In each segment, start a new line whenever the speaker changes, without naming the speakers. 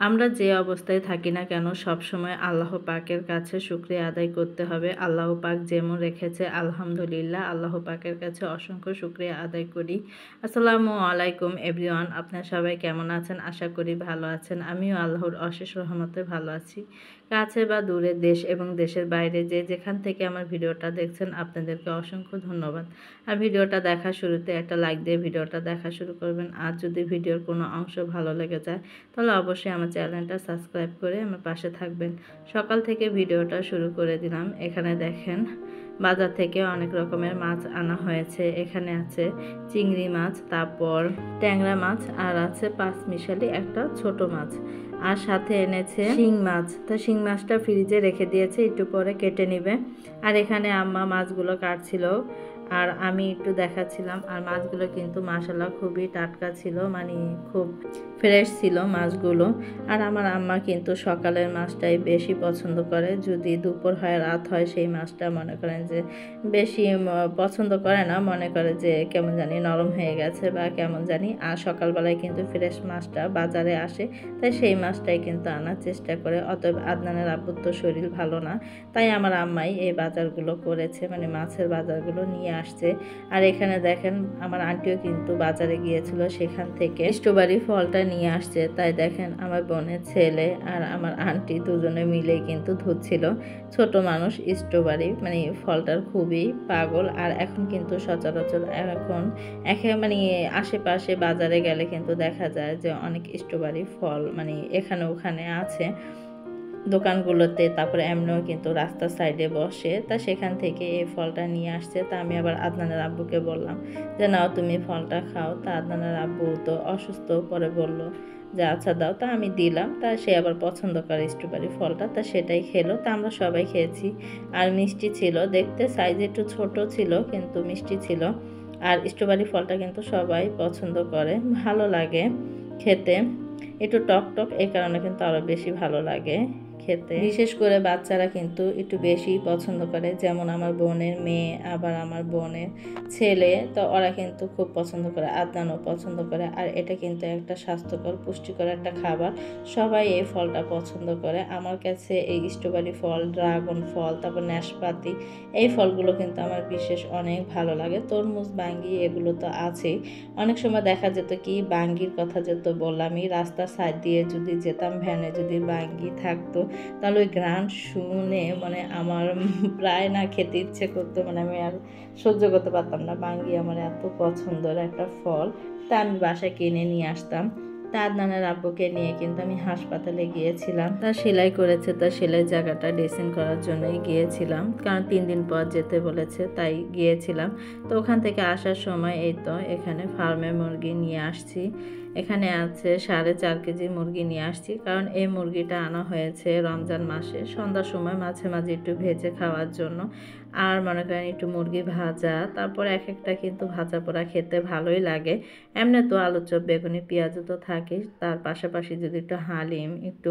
আমরা যে অবস্থায় থাকি না কেন সবসময় আল্লাহ পাকের কাছে শুকরিয়া আদায় করতে হবে। আল্লাহ পাক যেমন রেখেছে আলহামদুলিল্লাহ, আল্লাহ পাকের কাছে অসংখ্য শুকরিয়া আদায় করি। আসসালামু আলাইকুম এভরিওয়ান, আপনারা সবাই কেমন আছেন? আশা করি ভালো আছেন। আমিও আল্লাহর অশেষ রহমতে ভালো আছি। কাছে বা দূরে, দেশ এবং দেশের বাইরে যে যেখান থেকে আমার ভিডিওটা দেখছেন আপনাদেরকে অসংখ্য ধন্যবাদ। আর ভিডিওটা দেখা শুরুতে একটা লাইক দিয়ে ভিডিওটা দেখা শুরু করবেন। আর যদি ভিডিওর কোনো অংশ ভালো লেগে যায় তাহলে অবশ্যই আমার চ্যানেলটা সাবস্ক্রাইব করে আমার পাশে থাকবেন। সকাল থেকে ভিডিওটা শুরু করে দিলাম। এখানে দেখেন বাজার থেকে অনেক রকমের মাছ আনা হয়েছে। এখানে আছে চিংড়ি মাছ, তারপর ট্যাংরা মাছ, আর আছে পাঁচমিশালি একটা ছোট মাছ, আর সাথে এনেছে শিং মাছ। তো শিং মাছটা ফ্রিজে রেখে দিয়েছে, একটু পরে কেটে নিবে। আর এখানে আম্মা মাছগুলো কাটছিল আর আমি একটু দেখাচ্ছিলাম। আর মাছগুলো কিন্তু মাশাআল্লাহ খুবই টাটকা ছিল, মানে খুব ফ্রেশ ছিল মাছগুলো। আর আমার আম্মা কিন্তু সকালের মাছটাই বেশি পছন্দ করে। যদি দুপুর হয়, রাত হয়, সেই মাছটা মনে করেন যে বেশি পছন্দ করে না, মনে করে যে কেমন জানি নরম হয়ে গেছে বা কেমন জানি। আর সকালবেলায় কিন্তু ফ্রেশ মাছটা বাজারে আসে, তাই সেই মাছটাই কিন্তু আনার চেষ্টা করে। অতএব আদনানের আব্বুর তো শরীর ভালো না, তাই আমার আম্মাই এই বাজারগুলো করেছে, মানে মাছের বাজারগুলো নিয়ে আসছে। আর এখানে দেখেন আমার আন্টিও কিন্তু বাজারে গিয়েছিল, সেখান থেকে স্ট্রবেরি ফলটা নিয়ে আসছে। তাই দেখেন আমার বোনের ছেলে আর আমার আন্টি দুজনে মিলে কিন্তু ধুচ্ছিল। ছোট মানুষ স্ট্রবেরি মানে ফলটার খুবই পাগল। আর এখন কিন্তু সচরাচর এখন মানে আশেপাশে বাজারে গেলে কিন্তু দেখা যায় যে অনেক স্ট্রবেরি ফল মানে এখানে ওখানে আছে দোকানগুলোতে, তারপরে এমনিও কিন্তু রাস্তার সাইডে বসে। তা সেখান থেকে এই ফলটা নিয়ে আসছে। তা আমি আবার আদনানের আব্বুকে বললাম যে নাও তুমি ফলটা খাও। তা আদনানের আব্বু তো অসুস্থ, পরে বলল যে আচ্ছা দাও। তা আমি দিলাম। তা সে আবার পছন্দ করে স্ট্রবেরি ফলটা, তা সেটাই খেলো। তা আমরা সবাই খেয়েছি। আর মিষ্টি ছিল, দেখতে সাইজ একটু ছোট ছিল কিন্তু মিষ্টি ছিল। আর স্ট্রবেরি ফলটা কিন্তু সবাই পছন্দ করে, ভালো লাগে খেতে, একটু টক টক, এই কারণে কিন্তু আরও বেশি ভালো লাগে খেতে। বিশেষ করে বাচ্চারা কিন্তু একটু বেশি পছন্দ করে, যেমন আমার বোনের মেয়ে আবার আমার বোনের ছেলে, তো ওরা কিন্তু খুব পছন্দ করে, আদনানও পছন্দ করে। আর এটা কিন্তু একটা স্বাস্থ্যকর পুষ্টিকর একটা খাবার, সবাই এই ফলটা পছন্দ করে। আমার কাছে এই স্ট্রবেরি ফল, ড্রাগন ফল, তারপর নাশপাতি, এই ফলগুলো কিন্তু আমার বিশেষ অনেক ভালো লাগে। তরমুজ, বাঙ্গি এগুলো তো আছেই। অনেক সময় দেখা যেত কি বাঙ্গির কথা যেত বললামই, রাস্তার সাইড দিয়ে যদি যেতাম ভ্যানে যদি বাঙ্গি থাকতো তাহলে ওই ঘ্রাণ শুনে মানে আমার প্রায় না খেতে ইচ্ছে করতো, মানে আমি আর সহ্য করতে পারতাম না। বাঙ্গি আমার এত পছন্দের একটা ফল, তা আমি বাসায় কিনে নিয়ে আসতাম। তা আদনানের আব্বুকে নিয়ে কিন্তু আমি হাসপাতালে গিয়েছিলাম। তা সেলাই করেছে, তার সেলাই জায়গাটা ড্রেসিং করার জন্যই গিয়েছিলাম, কারণ 3 দিন পর যেতে বলেছে, তাই গিয়েছিলাম। তো ওখান থেকে আসার সময় এই তো এখানে ফার্মে মুরগি নিয়ে আসছি। এখানে আছে 4.5 কেজি মুরগি নিয়ে আসছি, কারণ এই মুরগিটা আনা হয়েছে রমজান মাসে সন্ধ্যার সময় মাঝে মাঝে একটু ভেজে খাওয়ার জন্য। আর মনে করেন একটু মুরগি ভাজা, তারপর এক একটা কিন্তু ভাজা পোড়া খেতে ভালোই লাগে। এমনি তো আলু চপ, বেগুনি, পেঁয়াজও তো থাকে, তার পাশাপাশি যদি একটু হালিম, একটু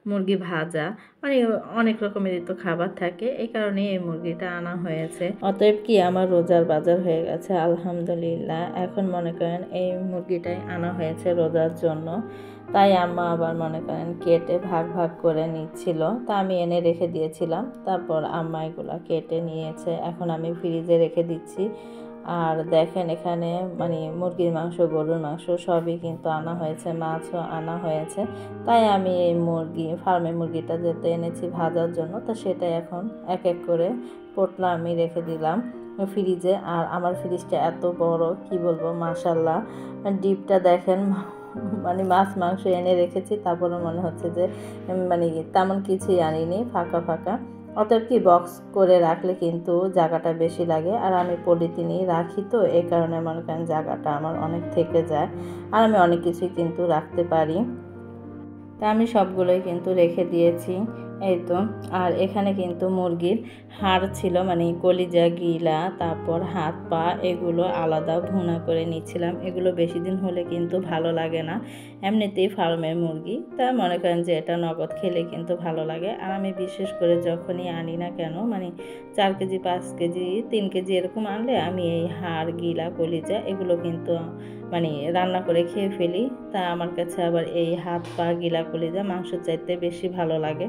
মুরগি ভাজা, মানে অনেক রকমেরই তো খাবার থাকে, এই কারণে এই মুরগিটা আনা হয়েছে। অতএব কি আমার রোজার বাজার হয়ে গেছে আলহামদুলিল্লাহ। এখন মনে করেন এই মুরগিটাই আনা হয়েছে রোজার জন্য, তাই আম্মা আবার মনে করেন কেটে ভাগ ভাগ করে নিচ্ছিল। তা আমি এনে রেখে দিয়েছিলাম, তারপর আম্মা এগুলা কেটে নিয়েছে, এখন আমি ফ্রিজে রেখে দিচ্ছি। আর দেখেন এখানে মানে মুরগির মাংস, গরুর মাংস সবই কিন্তু আনা হয়েছে, মাছও আনা হয়েছে। তাই আমি এই ফার্মে মুরগিটা যেতে এনেছি ভাজার জন্য, তা সেটা এখন এক এক করে পোটলা আমি রেখে দিলাম ফ্রিজে। আর আমার ফ্রিজটা এত বড় কি বলবো, মাশাআল্লাহ। ডিপটা দেখেন, মানে মাছ মাংস এনে রেখেছি, তারপরে মনে হচ্ছে যে মানে তেমন কিছুই আনিনি, ফাঁকা ফাঁকা। অতএব কি বক্স করে রাখলে কিন্তু জায়গাটা বেশি লাগে, আর আমি পলিথিনেই রাখি, তো এই কারণে মনে করেন জায়গাটা আমার অনেক থেকে যায়, আর আমি অনেক কিছুই কিন্তু রাখতে পারি। তা আমি সবগুলোই কিন্তু রেখে দিয়েছি। এই তো। আর এখানে কিন্তু মুরগির হাড় ছিল, মানে কলিজা, গিলা, তারপর হাত পা এগুলো আলাদা ভুনা করে নিচ্ছিলাম। এগুলো বেশি দিন হলে কিন্তু ভালো লাগে না, এমনিতেই ফার্মের মুরগি, তা মনে করেন যে এটা নগদ খেলে কিন্তু ভালো লাগে। আর আমি বিশেষ করে যখনই আনি না কেন, মানে 4 কেজি 5 কেজি 3 কেজি এরকম আনলে আমি এই হাড়, গিলা, কলিজা এগুলো কিন্তু মানে রান্না করে খেয়ে ফেলি। তা আমার কাছে আবার এই হাত পা, গিলা, কলিজা মাংসের চাইতে বেশি ভালো লাগে।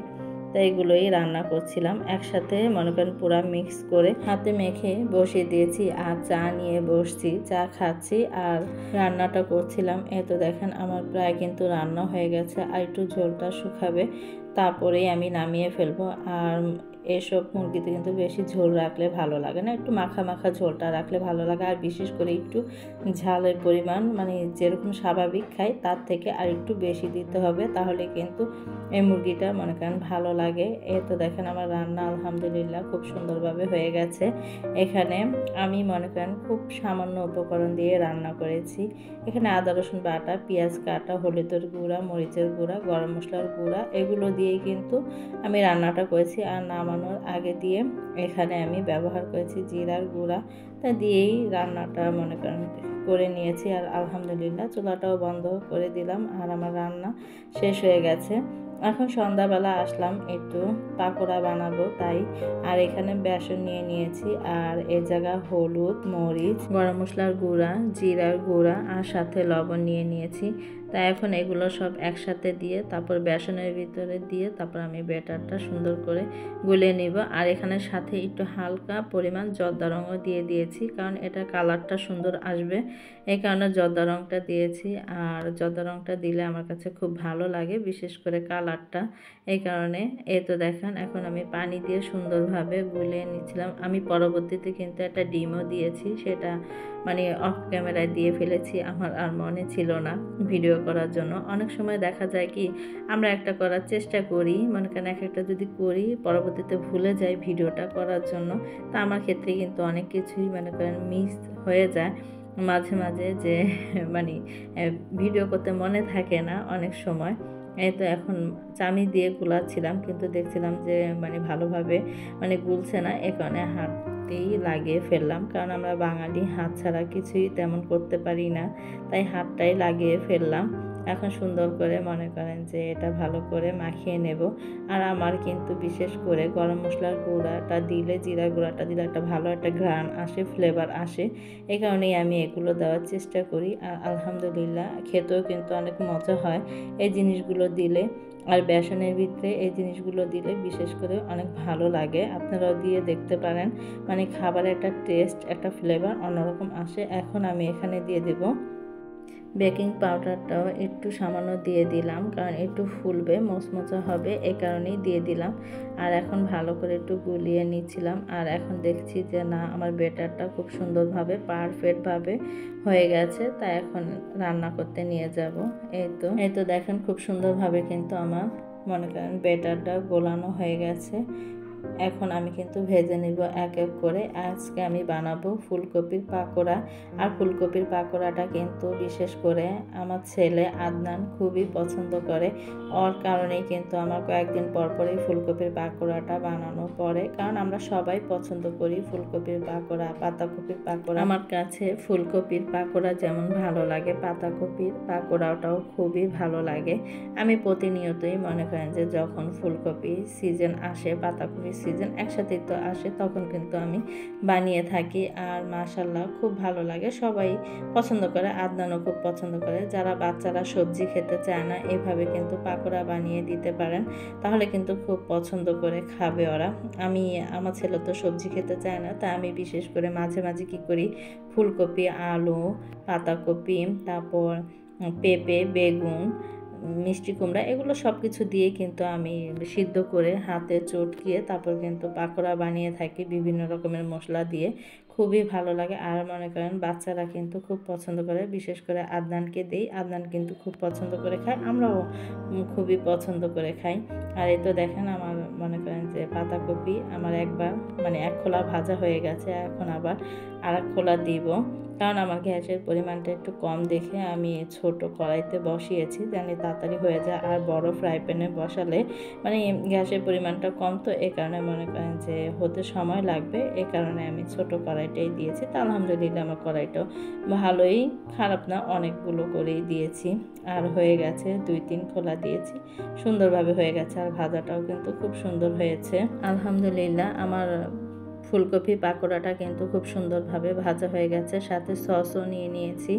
তো এগুলোই রান্না করছিলাম একসাথে, মনে করেন পুরা মিক্স করে হাতে মেখে বসিয়ে দিয়েছি। আর চা নিয়ে বসছি, চা খাচ্ছি আর রান্নাটা করছিলাম। এত দেখেন আমার প্রায় কিন্তু রান্না হয়ে গেছে, আর একটু ঝোলটা শুকাবে, তারপরেই আমি নামিয়ে ফেলবো। আর এসব মুরগিতে কিন্তু বেশি ঝোল রাখলে ভালো লাগে না, একটু মাখা মাখা ঝোলটা রাখলে ভালো লাগে। আর বিশেষ করে একটু ঝালের পরিমাণ মানে যেরকম স্বাভাবিক খাই তার থেকে আর একটু বেশি দিতে হবে, তাহলে কিন্তু এই মুরগিটা মনে করেন ভালো লাগে। এই তো দেখেন আমার রান্না আলহামদুলিল্লাহ খুব সুন্দরভাবে হয়ে গেছে। এখানে আমি মনে করেন খুব সামান্য উপকরণ দিয়ে রান্না করেছি। এখানে আদা রসুন বাটা, পেঁয়াজ কাটা, হলুদের গুঁড়া, মরিচের গুঁড়া, গরম মশলার গুঁড়া এগুলো দিয়েই কিন্তু আমি রান্নাটা করেছি। আর নামানোর আগে দিয়ে এখানে আমি ব্যবহার করেছি জিরার গুঁড়া, তা দিয়েই রান্নাটা মনে করেন করে নিয়েছি। আর আলহামদুলিল্লাহ চুলাটাও বন্ধ করে দিলাম, আর আমার রান্না শেষ হয়ে গেছে। এখন সন্ধ্যাবেলা আসলাম একটু পাকোড়া বানাবো তাই। আর এখানে বেসন নিয়ে নিয়েছি, আর এ জায়গা হলুদ, মরিচ, গরম মশলার গুঁড়া, জিরার গুঁড়া আর সাথে লবণ নিয়ে নিয়েছি। তাই এখন এগুলো সব একসাথে দিয়ে তারপর বেসনের ভিতরে দিয়ে তারপর আমি ব্যাটারটা সুন্দর করে গুলিয়ে নিব। আর এখানে সাথে একটু হালকা পরিমাণ জর্দা রঙও দিয়ে দিয়েছি, কারণ এটা কালারটা সুন্দর আসবে, এই কারণে জর্দা রঙটা দিয়েছি। আর জর্দা রঙটা দিলে আমার কাছে খুব ভালো লাগে, বিশেষ করে কালারটা, এই কারণে। এই তো দেখেন এখন আমি পানি দিয়ে সুন্দরভাবে গুলিয়ে নিচ্ছিলাম। আমি পরবর্তীতে কিন্তু একটা ডিমও দিয়েছি, সেটা মানে অফ ক্যামেরায় দিয়ে ফেলেছি, আমার আর মনে ছিল না ভিডিও করার জন্য। অনেক সময় দেখা যায় কি আমরা একটা করার চেষ্টা করি, মনে করেন এক একটা যদি করি পরবর্তীতে ভুলে যাই ভিডিওটা করার জন্য। তা আমার ক্ষেত্রে কিন্তু অনেক কিছুই মনে করেন মিস হয়ে যায় মাঝে মাঝে, যে মানে ভিডিও করতে মনে থাকে না অনেক সময়। এই তো এখন চামি দিয়ে গুলাচ্ছিলাম, কিন্তু দেখছিলাম যে মানে ভালোভাবে মানে গুলছে না, এ কারণে হাততেই লাগিয়ে ফেললাম, কারণ আমরা বাঙালি হাত ছাড়া কিছুই তেমন করতে পারি না, তাই হাতটাই লাগিয়ে ফেললাম। এখন সুন্দর করে মনে করেন যে এটা ভালো করে মাখিয়ে নেব। আর আমার কিন্তু বিশেষ করে গরম মশলার গুঁড়াটা দিলে, জিরা গুঁড়াটা দিলে একটা ভালো একটা ঘ্রাণ আসে, ফ্লেভার আসে, এই কারণেই আমি এগুলো দেওয়ার চেষ্টা করি। আর আলহামদুলিল্লাহ খেতেও কিন্তু অনেক মজা হয় এই জিনিসগুলো দিলে। আর বেসনের ভিতরে এই জিনিসগুলো দিলে বিশেষ করে অনেক ভালো লাগে, আপনারাও দিয়ে দেখতে পারেন, মানে খাবারের একটা টেস্ট, একটা ফ্লেভার অন্যরকম আসে। এখন আমি এখানে দিয়ে দেব বেকিং পাউডারটাও একটু সামান্য দিয়ে দিলাম, কারণ একটু ফুলবে, মচমচা হবে, এই কারণেই দিয়ে দিলাম। আর এখন ভালো করে একটু গুলিয়ে নিচ্ছিলাম। আর এখন দেখছি যে না, আমার ব্যাটারটা খুব সুন্দরভাবে পারফেক্টভাবে হয়ে গেছে, তাই এখন রান্না করতে নিয়ে যাব। এই তো দেখেন খুব সুন্দরভাবে কিন্তু আমার মনে করেন ব্যাটারটা গোলানো হয়ে গেছে। এখন আমি কিন্তু ভেজে নিব এক এক করে। আজকে আমি বানাবো ফুলকপির পাকোড়া। আর ফুলকপির পাকোড়াটা কিন্তু বিশেষ করে আমার ছেলে আদনান খুবই পছন্দ করে, ওর কারণেই কিন্তু আমার কয়েকদিন পর পরই ফুলকপির পাকোড়াটা বানানো পড়ে, কারণ আমরা সবাই পছন্দ করি ফুলকপির পাকোড়া, পাতাকপির পাকোড়া। আমার কাছে ফুলকপির পাকোড়া যেমন ভালো লাগে, পাতাকপির পাকোড়াটাও খুবই ভালো লাগে। আমি প্রতিনিয়তই মনে করেন যে যখন ফুলকপি সিজন আসে, পাতাকপি সিজন একসাথেই তো আসে, তখন কিন্তু আমি বানিয়ে থাকি। আর মাশাআল্লাহ খুব ভালো লাগে, সবাই পছন্দ করে, আদনানও খুব পছন্দ করে। যারা বাচ্চারা সবজি খেতে চায় না, এভাবে কিন্তু পাকোড়া বানিয়ে দিতে পারেন, তাহলে কিন্তু খুব পছন্দ করে খাবে ওরা। আমার ছেলে তো সবজি খেতে চায় না, তা আমি বিশেষ করে মাঝে মাঝে কী করি, ফুলকপি, আলু, পাতাকপি, তারপর পেঁপে, বেগুন, মিষ্টি কুমড়া এগুলো সব কিছু দিয়ে কিন্তু আমি সিদ্ধ করে হাতে চটকিয়ে তারপর কিন্তু পাকোড়া বানিয়ে থাকি বিভিন্ন রকমের মশলা দিয়ে, খুবই ভালো লাগে। আর মনে করেন বাচ্চারা কিন্তু খুব পছন্দ করে, বিশেষ করে আদনানকে দেই, আদনান কিন্তু খুব পছন্দ করে খায়, আমরাও খুবই পছন্দ করে খাই। আর এই তো দেখেন আমার মনে করেন যে পাতাকপি আমার একবার মানে এক খোলা ভাজা হয়ে গেছে, এখন আবার আর এক খোলা দিব। কারণ আমার গ্যাসের পরিমাণটা একটু কম দেখে আমি ছোট কড়াইতে বসিয়েছি, জানি তাড়াতাড়ি হয়ে যায়। আর বড় ফ্রাই প্যানে বসালে মানে গ্যাসের পরিমাণটা কম, তো এই কারণে মনে করেন যে হতে সময় লাগবে, এই কারণে আমি ছোট কড়াইটাই দিয়েছি। তা আলহামদুলিল্লাহ আমার কড়াইটাও ভালোই, খারাপ না, অনেকগুলো করেই দিয়েছি। আর হয়ে গেছে, 2-3 খোলা দিয়েছি, সুন্দরভাবে হয়ে গেছে। আর ভাজাটাও কিন্তু খুব সুন্দর হয়েছে আলহামদুলিল্লাহ। আমার ফুলকপি পাকোড়াটা কিন্তু খুব সুন্দরভাবে ভাজা হয়ে গেছে, সাথে সসও নিয়ে নিয়েছি,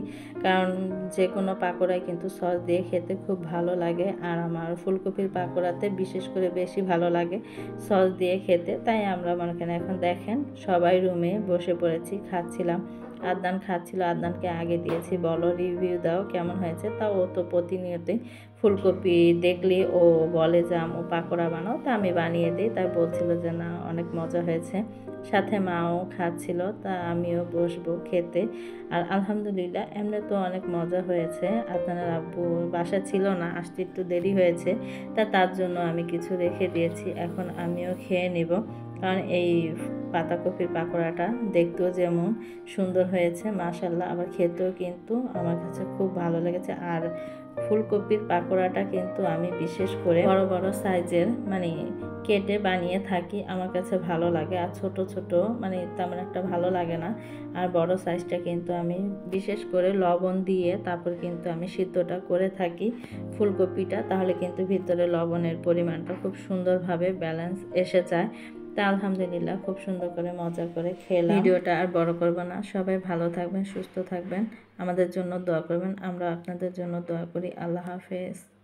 কারণ যে কোনো পাকোড়ায় কিন্তু সস দিয়ে খেতে খুব ভালো লাগে। আর আমার ফুলকপির পাকোড়াতে বিশেষ করে বেশি ভালো লাগে সস দিয়ে খেতে। তাই আমরা মনে করেন এখন দেখেন সবাই রুমে বসে পড়েছি, খাচ্ছিলাম। আদনান খাচ্ছিল, আদনানকে আগে দিয়েছি, বলো রিভিউ দাও কেমন হয়েছে। তা ও তো প্রতিনিয়তই ফুলকপি দেখলে ও বলে যে আম্মু পাকোড়া বানাও, তা আমি বানিয়ে দিই। তাই বলছিল যে না অনেক মজা হয়েছে, সাথে মাও খাচ্ছিল, তা আমিও বসবো খেতে। আর আলহামদুলিল্লাহ এমনি তো অনেক মজা হয়েছে। আপনার আব্বু বাসা ছিল না, আসতে একটু দেরি হয়েছে, তা তার জন্য আমি কিছু রেখে দিয়েছি, এখন আমিও খেয়ে নেব। কারণ এই পাতাকপির পাকোড়াটা দেখতেও যেমন সুন্দর হয়েছে মাশাল্লাহ, আবার খেতেও কিন্তু আমার কাছে খুব ভালো লেগেছে। আর ফুলকপির পাকোড়াটা কিন্তু আমি বিশেষ করে বড় বড় সাইজের মানে কেটে বানিয়ে থাকি, আমার কাছে ভালো লাগে। আর ছোট ছোট মানে তেমন একটা ভালো লাগে না। আর বড় সাইজটা কিন্তু আমি বিশেষ করে লবণ দিয়ে তারপর কিন্তু আমি সিদ্ধটা করে থাকি ফুলকপিটা, তাহলে কিন্তু ভিতরে লবণের পরিমাণটা খুব সুন্দরভাবে ব্যালেন্স এসে যায়। তা আলহামদুলিল্লাহ খুব সুন্দর করে মজা করে খেলাম। ভিডিওটা আর বড় করব না, সবাই ভালো থাকবেন, সুস্থ থাকবেন, আমাদের জন্য দোয়া করবেন, আমরা আপনাদের জন্য দোয়া করি। আল্লাহ হাফেজ।